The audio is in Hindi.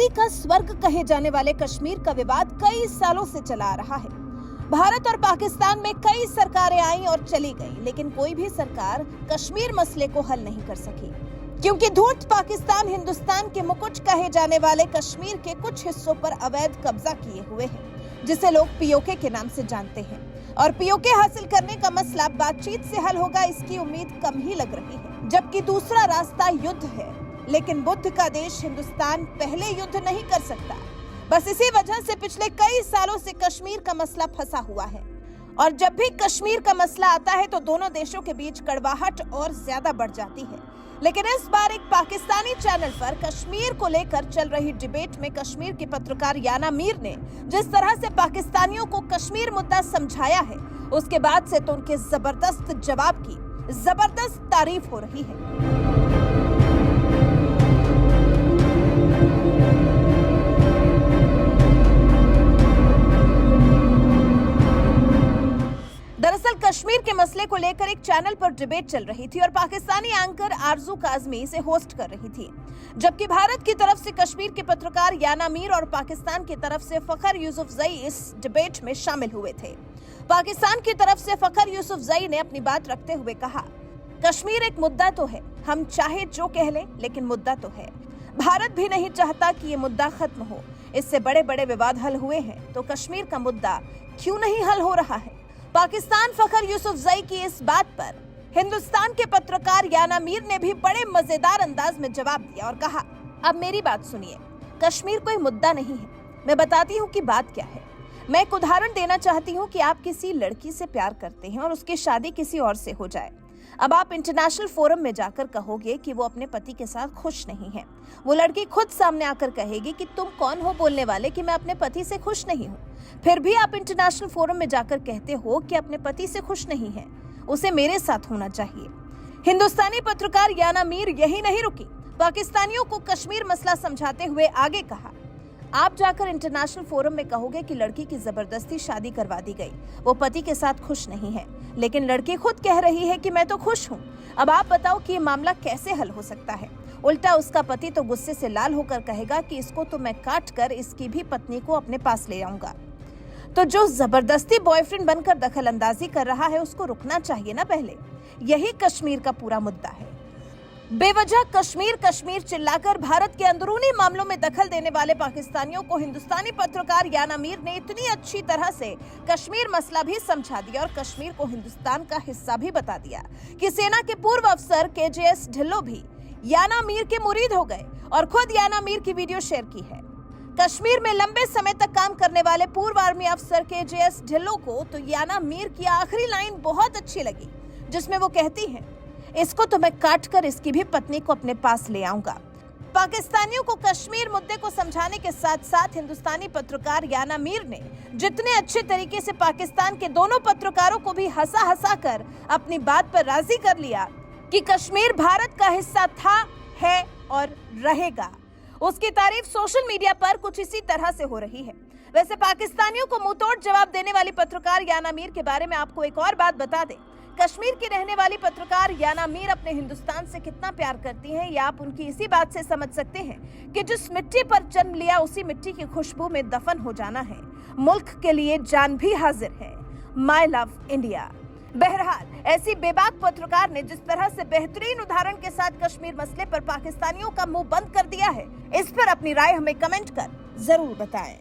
धरती का स्वर्ग कहे जाने वाले कश्मीर का विवाद कई सालों से चला आ रहा है। भारत और पाकिस्तान में कई सरकारें आई और चली गई, लेकिन कोई भी सरकार कश्मीर मसले को हल नहीं कर सकी, क्योंकि धूर्त पाकिस्तान हिंदुस्तान के मुकुट कहे जाने वाले कश्मीर के कुछ हिस्सों पर अवैध कब्जा किए हुए है, जिसे लोग पीओके के नाम से जानते हैं। और पीओके हासिल करने का मसला बातचीत से हल होगा, इसकी उम्मीद कम ही लग रही है। जबकि दूसरा रास्ता युद्ध है, लेकिन बुद्ध का देश हिंदुस्तान पहले युद्ध नहीं कर सकता। बस इसी वजह से पिछले कई सालों से कश्मीर का मसला फंसा हुआ है, और जब भी कश्मीर का मसला आता है तो दोनों देशों के बीच कड़वाहट और ज्यादा बढ़ जाती है। लेकिन इस बार एक पाकिस्तानी चैनल पर कश्मीर को लेकर चल रही डिबेट में कश्मीर की पत्रकार याना मीर ने जिस तरह से पाकिस्तानियों को कश्मीर मुद्दा समझाया है, उसके बाद से तो उनके जबरदस्त जवाब की जबरदस्त तारीफ हो रही है। दरअसल कश्मीर के मसले को लेकर एक चैनल पर डिबेट चल रही थी और पाकिस्तानी एंकर आरजू काजमी इसे होस्ट कर रही थी, जबकि भारत की तरफ से कश्मीर के पत्रकार याना मीर और पाकिस्तान की तरफ से फखर यूसुफजई इस डिबेट में शामिल हुए थे। पाकिस्तान की तरफ से फखर यूसुफजई ने अपनी बात रखते हुए कहा, कश्मीर एक मुद्दा तो है, हम चाहे जो कह लें, लेकिन मुद्दा तो है। भारत भी नहीं चाहता कि ये मुद्दा खत्म हो। इससे बड़े बड़े विवाद हल हुए हैं, तो कश्मीर का मुद्दा क्यों नहीं हल हो रहा है? पाकिस्तान फखर यूसुफजई की इस बात पर हिंदुस्तान के पत्रकार याना मीर ने भी बड़े मजेदार अंदाज में जवाब दिया और कहा, अब मेरी बात सुनिए, कश्मीर कोई मुद्दा नहीं है। मैं बताती हूँ कि बात क्या है। मैं एक उदाहरण देना चाहती हूँ कि आप किसी लड़की से प्यार करते हैं और उसकी शादी किसी और से हो जाए। अब आप इंटरनेशनल फोरम में जाकर कहोगे कि वो अपने पति के साथ खुश नहीं है। वो लड़की खुद सामने आकर कहेगी कि तुम कौन हो बोलने वाले कि मैं अपने पति से खुश नहीं हूँ। फिर भी आप इंटरनेशनल फोरम में जाकर कहते हो कि अपने पति से खुश नहीं है, उसे मेरे साथ होना चाहिए। हिंदुस्तानी पत्रकार याना मीर यही नहीं रुकी, पाकिस्तानियों को कश्मीर मसला समझाते हुए आगे कहा, आप जाकर इंटरनेशनल फोरम में कहोगे कि लड़की की जबरदस्ती शादी करवा दी गई, वो पति के साथ खुश नहीं है, लेकिन लड़की खुद कह रही है कि मैं तो खुश हूँ। अब आप बताओ कि ये मामला कैसे हल हो सकता है? उल्टा उसका पति तो गुस्से से लाल होकर कहेगा कि इसको तो मैं काट कर इसकी भी पत्नी को अपने पास ले आऊंगा। तो जो जबरदस्ती बॉयफ्रेंड बनकर दखल अंदाजी कर रहा है, उसको रुकना चाहिए ना पहले। यही कश्मीर का पूरा मुद्दा है। बेवजह कश्मीर कश्मीर चिल्लाकर भारत के अंदरूनी मामलों में दखल देने वाले पाकिस्तानियों को हिंदुस्तानी पत्रकार याना मीर ने इतनी अच्छी तरह से कश्मीर मसला भी समझा दिया और कश्मीर को हिंदुस्तान का हिस्सा भी बता दिया कि सेना के पूर्व अफसर केजेएस ढिल्लो भी याना मीर के मुरीद हो गए और खुद याना मीर की वीडियो शेयर की है। कश्मीर में लंबे समय तक काम करने वाले पूर्व आर्मी अफसर केजेएस ढिल्लो को तो याना मीर की आखिरी लाइन बहुत अच्छी लगी, जिसमें वो कहती हैं, इसको तो मैं काट कर इसकी भी पत्नी को अपने पास ले आऊंगा। पाकिस्तानियों को कश्मीर मुद्दे को समझाने के साथ साथ हिंदुस्तानी पत्रकार याना मीर ने जितने अच्छे तरीके से पाकिस्तान के दोनों पत्रकारों को भी हंसा हंसा कर अपनी बात पर राजी कर लिया कि कश्मीर भारत का हिस्सा था, है और रहेगा, उसकी तारीफ सोशल मीडिया पर कुछ इसी तरह से हो रही है। वैसे पाकिस्तानियों को मुंहतोड़ जवाब देने वाली पत्रकार याना मीर के बारे में आपको एक और बात बता दें। कश्मीर की रहने वाली पत्रकार याना मीर अपने हिंदुस्तान से कितना प्यार करती हैं, या आप उनकी इसी बात से समझ सकते हैं कि जिस मिट्टी पर जन्म लिया उसी मिट्टी की खुशबू में दफन हो जाना है। मुल्क के लिए जान भी हाजिर है। My love India. बहरहाल ऐसी बेबाक पत्रकार ने जिस तरह से बेहतरीन उदाहरण के साथ कश्मीर मसले पर पाकिस्तानियों का मुंह बंद कर दिया है, इस पर अपनी राय हमें कमेंट कर जरूर बताएं।